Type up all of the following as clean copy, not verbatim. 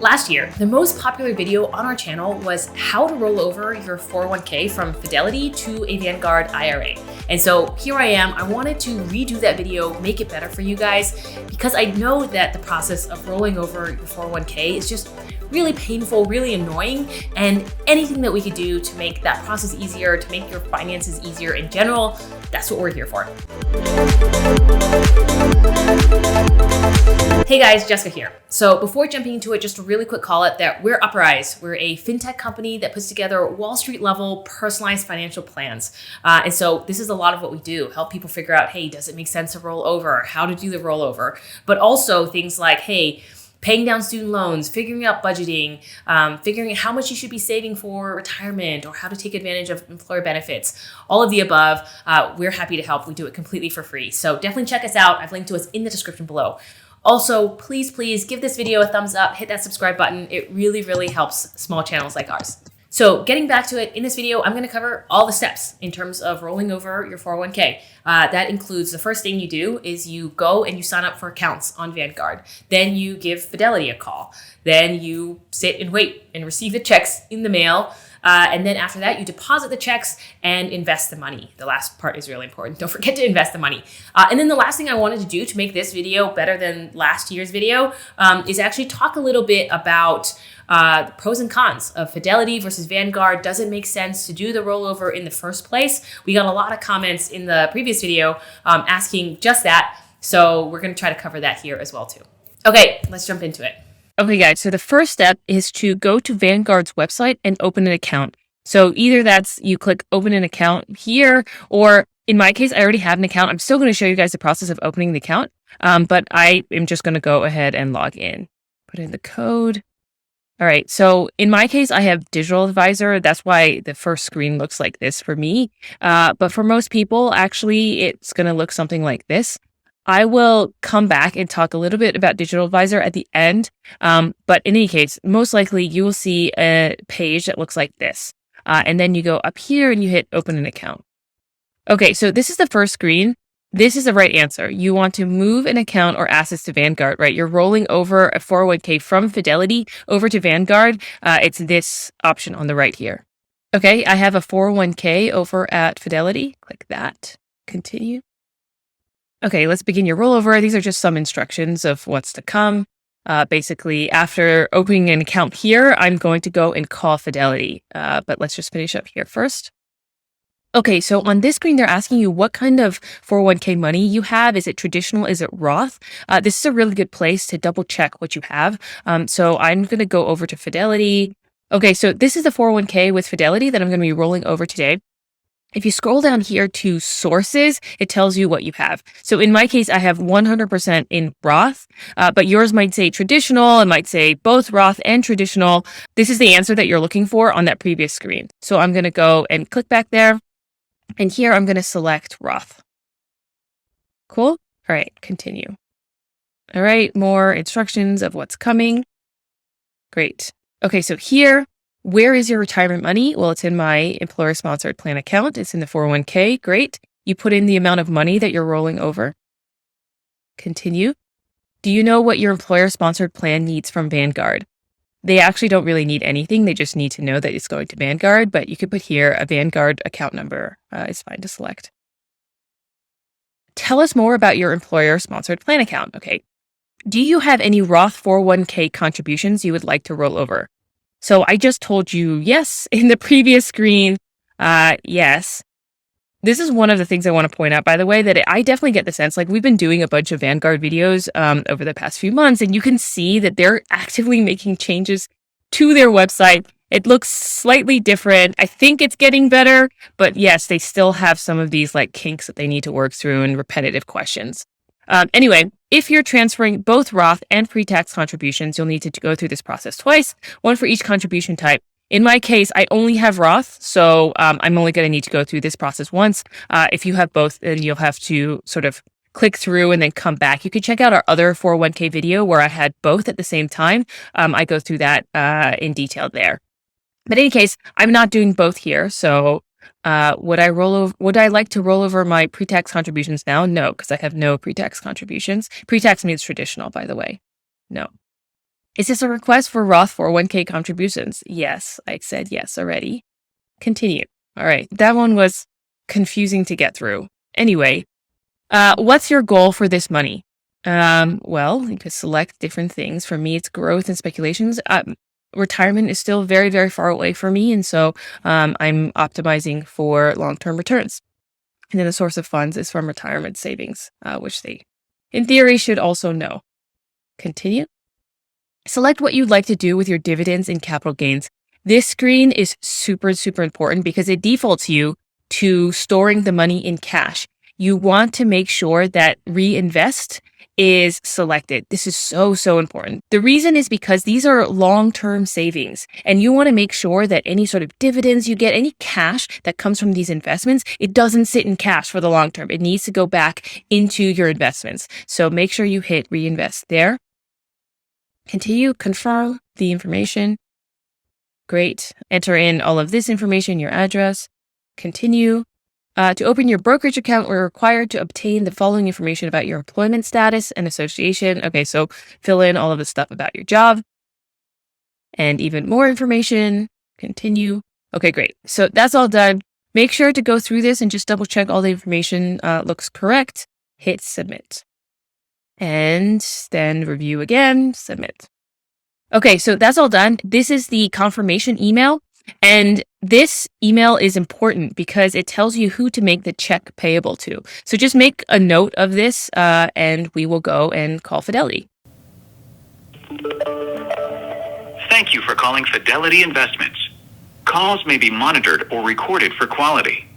Last year, the most popular video on our channel was how to roll over your 401k from Fidelity to a Vanguard IRA. And so here I am. I wanted to redo that video, make it better for you guys, because I know that the process of rolling over your 401k is just really painful, really annoying, and anything that we could do to make that process easier, to make your finances easier in general, that's what we're here for. Hey guys, Jessica here. So before jumping into it, just a really quick call out that we're Uprise. We're a fintech company that puts together Wall Street level personalized financial plans. And so this is a lot of what we do, help people figure out, hey, does it make sense to roll over, how to do the rollover, but also things like, hey, paying down student loans, figuring out budgeting, figuring out how much you should be saving for retirement or how to take advantage of employer benefits, all of the above. We're happy to help. We do it completely for free. So definitely check us out. I've linked to us in the description below. Also, please give this video a thumbs up, hit that subscribe button. It really, really helps small channels like ours. So getting back to it, in this video, I'm going to cover all the steps in terms of rolling over your 401k. That includes the first thing you do is you go and you sign up for accounts on Vanguard. Then you give Fidelity a call. Then you sit and wait and receive the checks in the mail. And then after that, you deposit the checks and invest the money. The last part is really important. Don't forget to invest the money. And then the last thing I wanted to do to make this video better than last year's video is actually talk a little bit about the pros and cons of Fidelity versus Vanguard. Does it make sense to do the rollover in the first place? We got a lot of comments in the previous video asking just that. So we're going to try to cover that here as well too. Okay, let's jump into it. Okay, guys, so the first step is to go to Vanguard's website and open an account. So either that's you click open an account here, or in my case, I already have an account. I'm still going to show you guys the process of opening the account, but I am just going to go ahead and log in. Put in the code. All right, so in my case, I have Digital Advisor. That's why the first screen looks like this for me. But for most people, actually, it's going to look something like this. I will come back and talk a little bit about Digital Advisor at the end. But in any case, most likely you will see a page that looks like this. And then you go up here and you hit open an account. Okay, so this is the first screen. This is the right answer. You want to move an account or assets to Vanguard, right? You're rolling over a 401k from Fidelity over to Vanguard. It's this option on the right here. Okay, I have a 401k over at Fidelity. Click that. Continue. Okay, let's begin your rollover. These are just some instructions of what's to come. Basically, after opening an account here, I'm going to go and call Fidelity. But let's just finish up here first. Okay, so on this screen, they're asking you what kind of 401k money you have. Is it traditional? Is it Roth? This is a really good place to double check what you have. So I'm going to go over to Fidelity. Okay, so this is the 401k with Fidelity that I'm going to be rolling over today. If you scroll down here to sources, it tells you what you have. So in my case, I have 100% in Roth, but yours might say traditional. It might say both Roth and traditional. This is the answer that you're looking for on that previous screen. So I'm going to go and click back there. And here I'm going to select Roth. Cool. All right, continue. All right, more instructions of what's coming. Great. Okay, so here, where is your retirement money? Well, it's in my employer-sponsored plan account. It's in the 401k. Great. You put in the amount of money that you're rolling over. Continue. Do you know what your employer-sponsored plan needs from Vanguard? They actually don't really need anything. They just need to know that it's going to Vanguard, but you could put here a Vanguard account number. It's fine to select. Tell us more about your employer-sponsored plan account. Okay. Do you have any Roth 401k contributions you would like to roll over? So I just told you yes in the previous screen. Yes. This is one of the things I want to point out, by the way, that I definitely get the sense, like we've been doing a bunch of Vanguard videos over the past few months, and you can see that they're actively making changes to their website. It looks slightly different. I think it's getting better, but yes, they still have some of these like kinks that they need to work through and repetitive questions. Anyway, if you're transferring both Roth and pre-tax contributions, you'll need to go through this process twice, one for each contribution type. In my case, I only have Roth, so I'm only going to need to go through this process once. If you have both, then you'll have to sort of click through and then come back. You can check out our other 401k video where I had both at the same time. I go through that in detail there. But in any case, I'm not doing both here, so would I like to roll over my pre-tax contributions now? No, because I have no pre-tax contributions. Pre-tax means traditional, by the way. No. Is this a request for Roth 401k contributions? Yes, I said yes already. Continue. All right, that one was confusing to get through. Anyway, what's your goal for this money? Well, you could select different things. For me, it's growth and speculations. Retirement is still very, very far away for me, and so I'm optimizing for long-term returns. And then the source of funds is from retirement savings, which they, in theory, should also know. Continue. Select what you'd like to do with your dividends and capital gains. This screen is super, super important because it defaults you to storing the money in cash. You want to make sure that reinvest is selected. This is so, so important. The reason is because these are long-term savings, and you want to make sure that any sort of dividends you get, any cash that comes from these investments, it doesn't sit in cash for the long term. It needs to go back into your investments. So make sure you hit reinvest there. Continue, confirm the information. Great. Enter in all of this information, your address. Continue. To open your brokerage account, we're required to obtain the following information about your employment status and association. Okay, so fill in all of the stuff about your job and even more information. Continue. Okay, great. So that's all done. Make sure to go through this and just double check all the information looks correct. Hit submit. And then review again, submit. Okay, so that's all done. This is the confirmation email. And this email is important because it tells you who to make the check payable to. So just make a note of this and we will go and call Fidelity. Thank you for calling Fidelity Investments. Calls may be monitored or recorded for quality.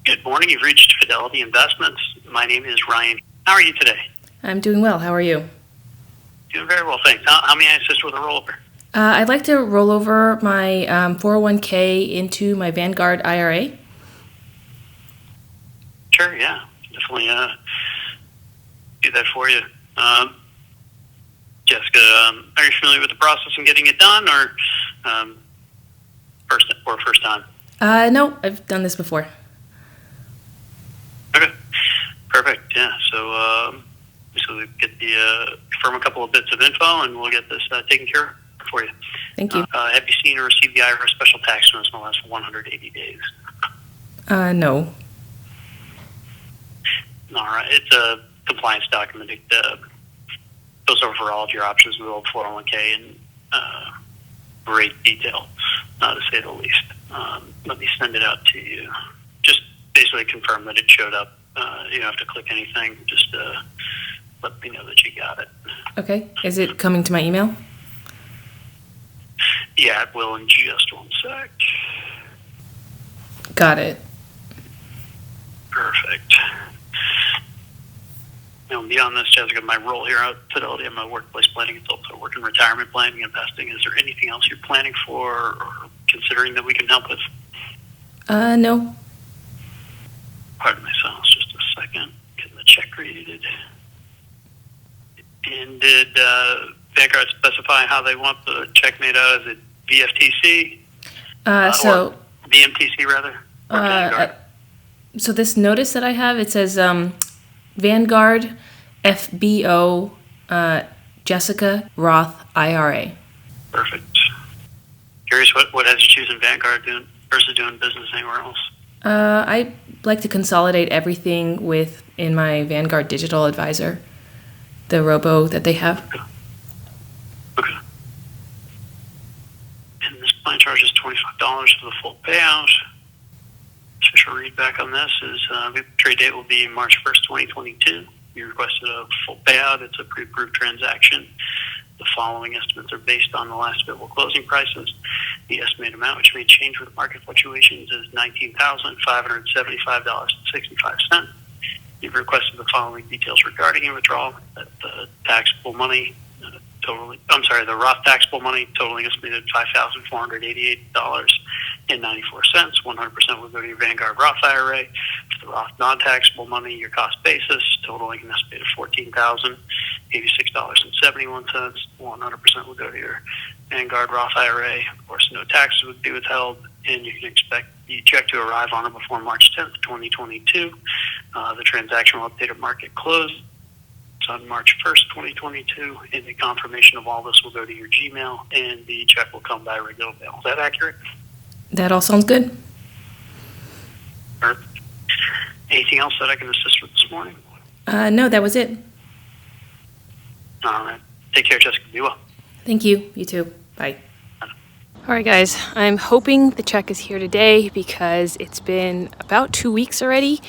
Good morning. You've reached Fidelity Investments. My name is Ryan. How are you today? I'm doing well. How are you? Doing very well, thanks. How may I assist with a rollover? I'd like to roll over my 401k into my Vanguard IRA. Sure, yeah. Definitely do that for you. Jessica, are you familiar with the process in getting it done or first time? No, I've done this before. Okay, perfect. Yeah, so we get the confirm a couple of bits of info and we'll get this taken care of for you. Thank you. Have you seen or received the IRS special tax notice in the last 180 days? No. All right. It's a compliance document. It goes over all of your options with the 401k in great detail, to say the least. Let me send it out to you. Just basically confirm that it showed up. You don't have to click anything. Just let me know that you got it. Okay. Is it coming to my email? Yeah, it will in just one sec. Got it. Perfect. Now, beyond this, Jessica, my role here at Fidelity, I'm a workplace planning consultant. I work in retirement planning, investing. Is there anything else you're planning for or considering that we can help with? No. Pardon my silence, just a second. Getting the check created. And did Vanguard specify how they want the check made out? Is it VFTC? Or VMTC, rather? Or Vanguard? So this notice that I have, it says Vanguard FBO Jessica Roth IRA. Perfect. Curious what has you choosing Vanguard versus doing business anywhere else? I like to consolidate everything in my Vanguard Digital Advisor, the robo that they have. Okay. And this plan charges $25 for the full payout. Official readback on this is the trade date will be March 1st, 2022. You requested a full payout. It's a pre-approved transaction. The following estimates are based on the last available closing prices. The estimated amount, which may change with market fluctuations, is $19,575.65. You've requested the following details regarding your withdrawal. That the taxable money the Roth taxable money totaling estimated $5,488.94. 100% will go to your Vanguard Roth IRA. For the Roth non-taxable money, your cost basis totaling an estimated $14,086.71. 100% will go to your Vanguard Roth IRA. Of course, no taxes would be withheld, and you can expect the check to arrive on or before March 10th, 2022. The transaction will update at market close on March 1st, 2022, and the confirmation of all this will go to your Gmail, and the check will come by regular mail. Is that accurate? That all sounds good. Perfect. Anything else that I can assist with this morning? No, that was it. All right. Take care, Jessica. Be well. Thank you. You too. Bye. All right, guys, I'm hoping the check is here today because it's been about 2 weeks already,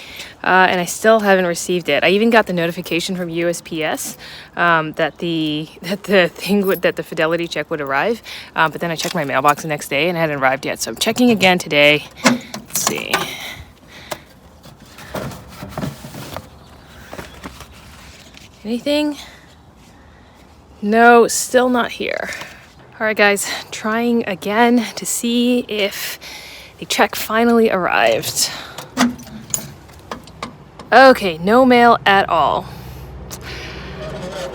and I still haven't received it. I even got the notification from USPS that the Fidelity check would arrive, but then I checked my mailbox the next day and it hadn't arrived yet. So I'm checking again today. Let's see. Anything? No, still not here. All right, guys, trying again to see if the check finally arrived. Okay, no mail at all.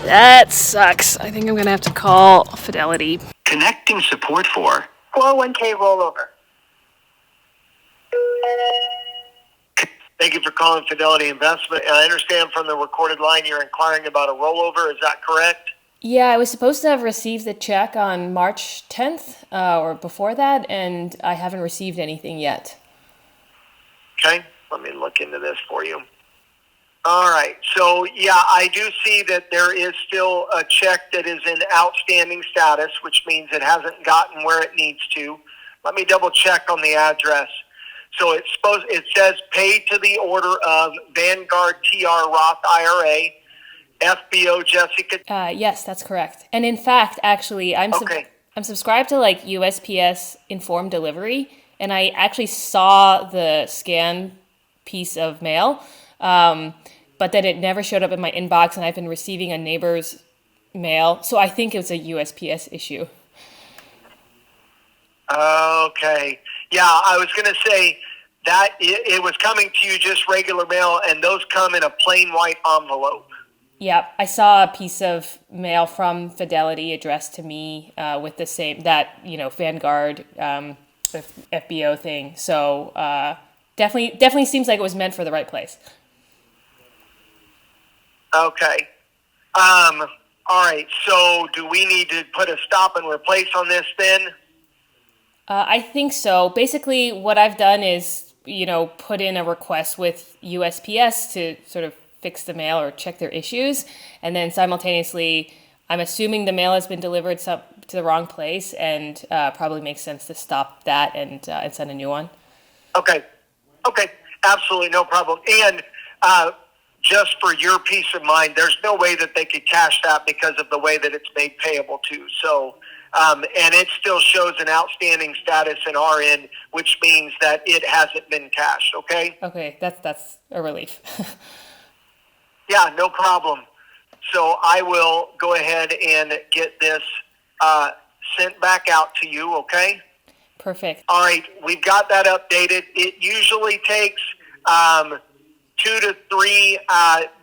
That sucks. I think I'm gonna have to call Fidelity. Connecting support for 401k rollover. Thank you for calling Fidelity Investment. I understand from the recorded line you're inquiring about a rollover. Is that correct? Yeah, I was supposed to have received the check on March 10th or before that, and I haven't received anything yet. Okay, let me look into this for you. All right, so yeah, I do see that there is still a check that is in outstanding status, which means it hasn't gotten where it needs to. Let me double check on the address. So it says paid to the order of Vanguard Roth IRA, FBO Jessica. Yes, that's correct. And in fact, actually, I'm subscribed to like USPS informed delivery, and I actually saw the scan piece of mail, but then it never showed up in my inbox, and I've been receiving a neighbor's mail, so I think it was a USPS issue. Okay. Yeah, I was going to say that it was coming to you just regular mail, and those come in a plain white envelope. Yep, I saw a piece of mail from Fidelity addressed to me with the same, Vanguard FBO thing. So definitely seems like it was meant for the right place. Okay. All right, so do we need to put a stop and replace on this then? I think so. Basically, what I've done is, put in a request with USPS to sort of fix the mail or check their issues. And then simultaneously, I'm assuming the mail has been delivered to the wrong place, and probably makes sense to stop that and send a new one. Okay. Absolutely no problem. And just for your peace of mind, there's no way that they could cash that because of the way that it's made payable to. So, and it still shows an outstanding status in our end, which means that it hasn't been cashed. Okay. Okay, that's a relief. Yeah, no problem. So I will go ahead and get this sent back out to you, okay? Perfect. All right, we've got that updated. It usually takes 2 to 3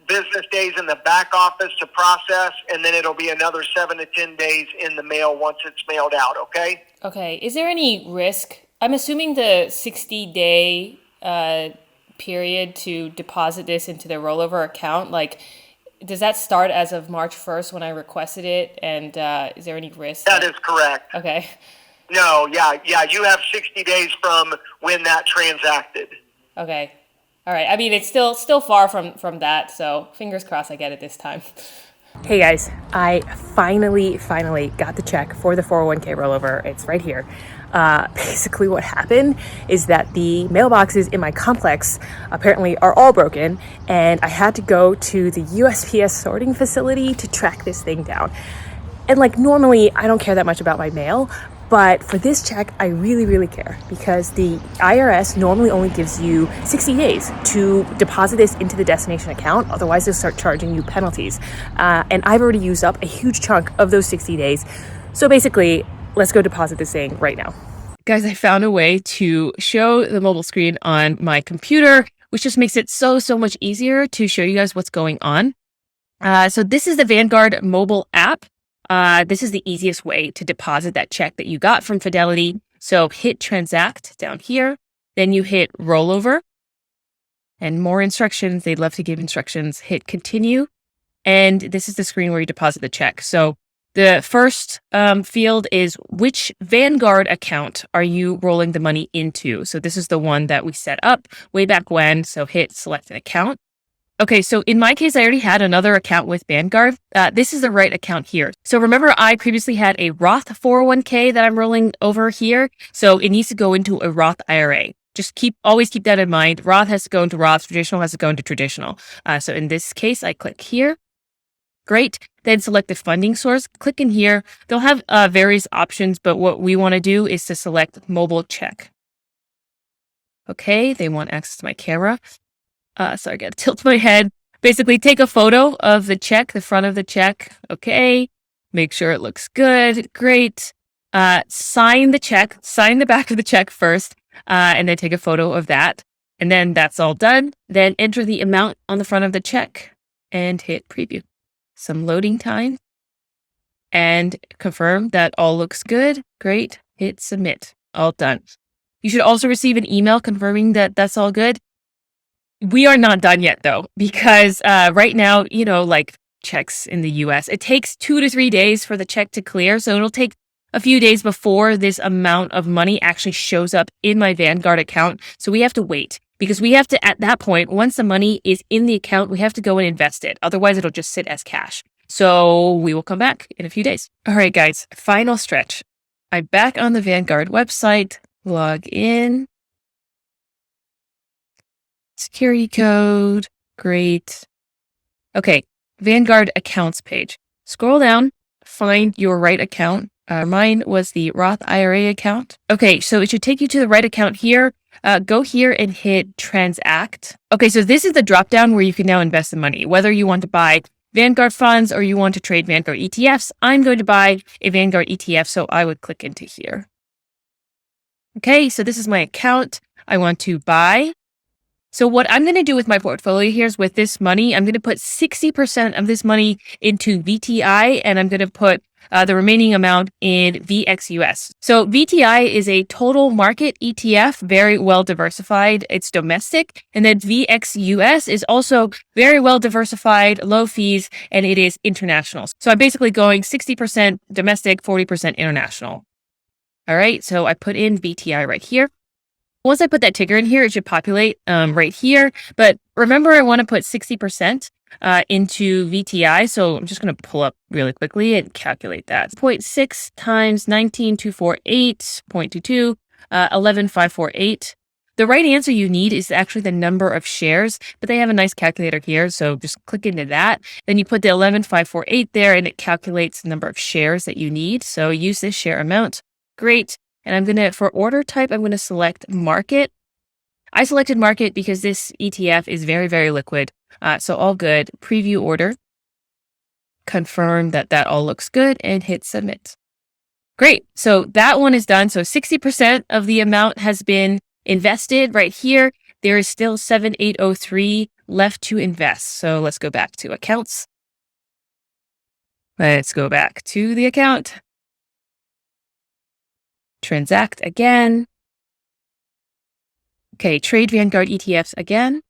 business days in the back office to process, and then it'll be another 7 to 10 days in the mail once it's mailed out, okay? Okay, is there any risk? I'm assuming the 60-day period to deposit this into the rollover account, does that start as of March 1st when I requested it? And is there any risk? That is correct. Okay. No, yeah, you have 60 days from when that transacted. Okay. All right. I mean, it's still far from that, so fingers crossed I get it this time. Hey guys, I finally got the check for the 401k rollover. It's right here. Basically what happened is that the mailboxes in my complex apparently are all broken, and I had to go to the USPS sorting facility to track this thing down. And normally I don't care that much about my mail, but for this check, I really care, because the IRS normally only gives you 60 days to deposit this into the destination account. Otherwise, they'll start charging you penalties. And I've already used up a huge chunk of those 60 days. So basically, let's go deposit this thing right now. Guys, I found a way to show the mobile screen on my computer, which just makes it so much easier to show you guys what's going on. So this is the Vanguard mobile app. This is the easiest way to deposit that check that you got from Fidelity. So hit transact down here, then you hit rollover, and more instructions. They'd love to give instructions. Hit continue, And this is the screen where you deposit the check. So the first field is which Vanguard account are you rolling the money into? So this is the one that we set up way back when. So hit select an account. Okay, so in my case, I already had another account with Vanguard. This is the right account here. So remember, I previously had a Roth 401k that I'm rolling over here. So it needs to go into a Roth IRA. Just always keep that in mind. Roth has to go into Roth, traditional has to go into traditional. So in this case, I click here. Great. Then select the funding source. Click in here. They'll have various options, but what we want to do is to select mobile check. Okay, they want access to my camera. So I gotta tilt my head. Basically, take a photo of the check, the front of the check. Okay, make sure it looks good. Great. Sign the check. Sign the back of the check first, and then take a photo of that. And then that's all done. Then enter the amount on the front of the check and hit preview. Some loading time. And confirm that all looks good. Great. Hit submit. All done. You should also receive an email confirming that that's all good. We are not done yet, though, because right now, like checks in the US, it takes 2 to 3 days for the check to clear. So it'll take a few days before this amount of money actually shows up in my Vanguard account. So we have to wait because we have to, at that point, once the money is in the account, we have to go and invest it. Otherwise, it'll just sit as cash. So we will come back in a few days. All right, guys, final stretch. I'm back on the Vanguard website, log in. Security code. Great. Okay. Vanguard accounts page. Scroll down, find your right account. Mine was the Roth IRA account. Okay. So it should take you to the right account here. Go here and hit transact. Okay. So this is the drop down where you can now invest the money, whether you want to buy Vanguard funds or you want to trade Vanguard ETFs. I'm going to buy a Vanguard ETF. So I would click into here. Okay. So this is my account. I want to buy. So what I'm going to do with my portfolio here is with this money, I'm going to put 60% of this money into VTI and I'm going to put the remaining amount in VXUS. So VTI is a total market ETF, very well diversified. It's domestic. And then VXUS is also very well diversified, low fees, and it is international. So I'm basically going 60% domestic, 40% international. All right. So I put in VTI right here. Once I put that ticker in here, it should populate right here. But remember, I want to put 60% into VTI. So I'm just going to pull up really quickly and calculate that. 0.6 times 19,248.22, 11,548. The right answer you need is actually the number of shares, but they have a nice calculator here. So just click into that. Then you put the 11,548 there and it calculates the number of shares that you need. So use this share amount. Great. And I'm going to, for order type, I'm going to select market. I selected market because this ETF is very, very liquid. So all good. Preview order. Confirm that that all looks good and hit submit. Great. So that one is done. So 60% of the amount has been invested right here. There is still 7,803 left to invest. So let's go back to accounts. Let's go back to the account. Transact again. Okay, trade Vanguard ETFs again.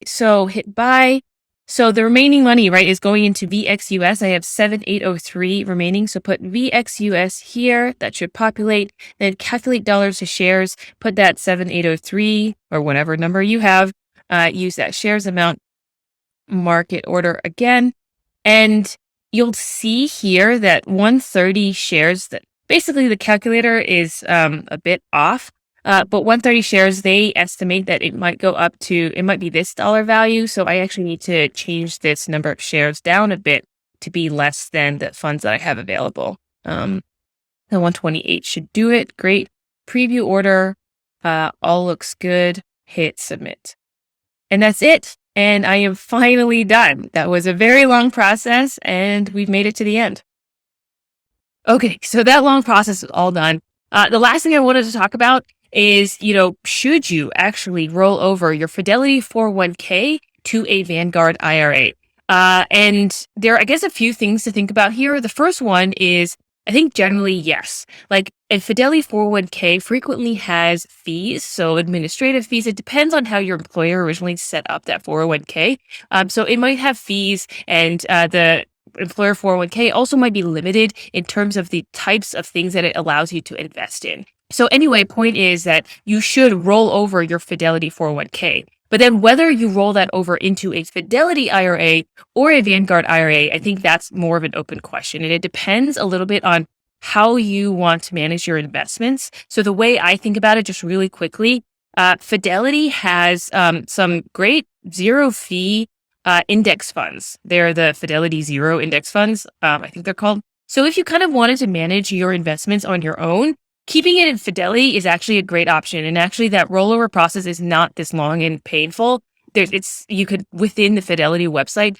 So hit buy. So the remaining money, right, is going into VXUS. I have 7,803 remaining. So put VXUS here. That should populate. Then calculate dollars to shares. Put that 7,803 or whatever number you have. Use that shares amount. Market order again. And you'll see here that 130 shares that basically, the calculator is a bit off, but 130 shares, they estimate that it might go up to, it might be this dollar value. So I actually need to change this number of shares down a bit to be less than the funds that I have available. The 128 should do it. Great. Preview order. All looks good. Hit submit. And that's it. And I am finally done. That was a very long process and we've made it to the end. Okay, so that long process is all done. The last thing I wanted to talk about is, should you actually roll over your Fidelity 401k to a Vanguard IRA? And there are, I guess, a few things to think about here. The first one is I think generally, yes. Like a Fidelity 401k frequently has fees, so administrative fees. It depends on how your employer originally set up that 401k. So it might have fees, and the employer 401k also might be limited in terms of the types of things that it allows you to invest in. So anyway, point is that you should roll over your Fidelity 401k. But then whether you roll that over into a Fidelity IRA or a Vanguard IRA, I think that's more of an open question. And it depends a little bit on how you want to manage your investments. So the way I think about it, just really quickly, Fidelity has some great zero fee index funds. They're the Fidelity Zero index funds, I think they're called. So if you kind of wanted to manage your investments on your own, keeping it in Fidelity is actually a great option. And actually that rollover process is not this long and painful. You could, within the Fidelity website,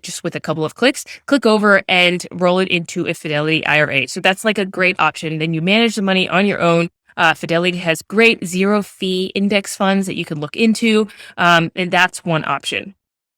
just with a couple of clicks, click over and roll it into a Fidelity IRA. So that's like a great option. Then you manage the money on your own. Fidelity has great zero fee index funds that you can look into. And that's one option.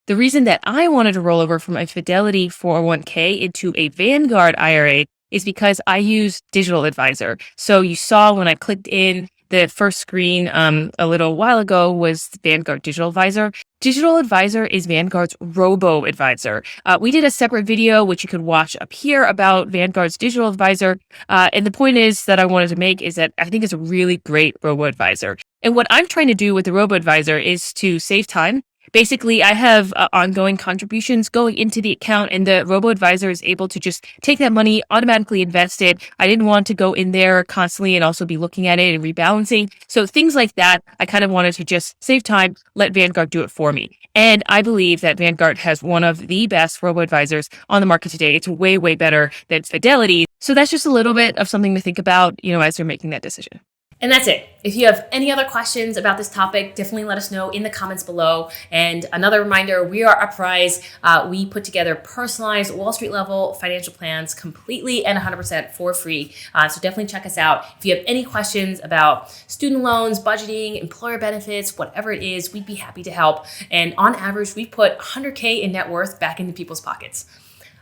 The reason that I wanted to roll over from a Fidelity 401k into a Vanguard IRA is because I use Digital Advisor. So you saw when I clicked in the first screen a little while ago was Vanguard Digital Advisor. Digital Advisor is Vanguard's robo-advisor. We did a separate video, which you could watch up here, about Vanguard's Digital Advisor. And the point is that I wanted to make is that I think it's a really great robo-advisor. And what I'm trying to do with the robo-advisor is to save time. Basically, I have ongoing contributions going into the account, and the robo-advisor is able to just take that money, automatically invest it. I didn't want to go in there constantly and also be looking at it and rebalancing. So things like that, I kind of wanted to just save time, let Vanguard do it for me. And I believe that Vanguard has one of the best robo-advisors on the market today. It's way, way better than Fidelity. So that's just a little bit of something to think about, as you're making that decision. And that's it. If you have any other questions about this topic, definitely let us know in the comments below. And another reminder, we are Uprise. We put together personalized Wall Street level financial plans completely and 100% for free. So definitely check us out. If you have any questions about student loans, budgeting, employer benefits, whatever it is, we'd be happy to help. And on average, we put 100K in net worth back into people's pockets.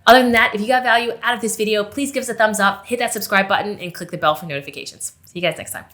Other than that, if you got value out of this video, please give us a thumbs up, hit that subscribe button, and click the bell for notifications. See you guys next time.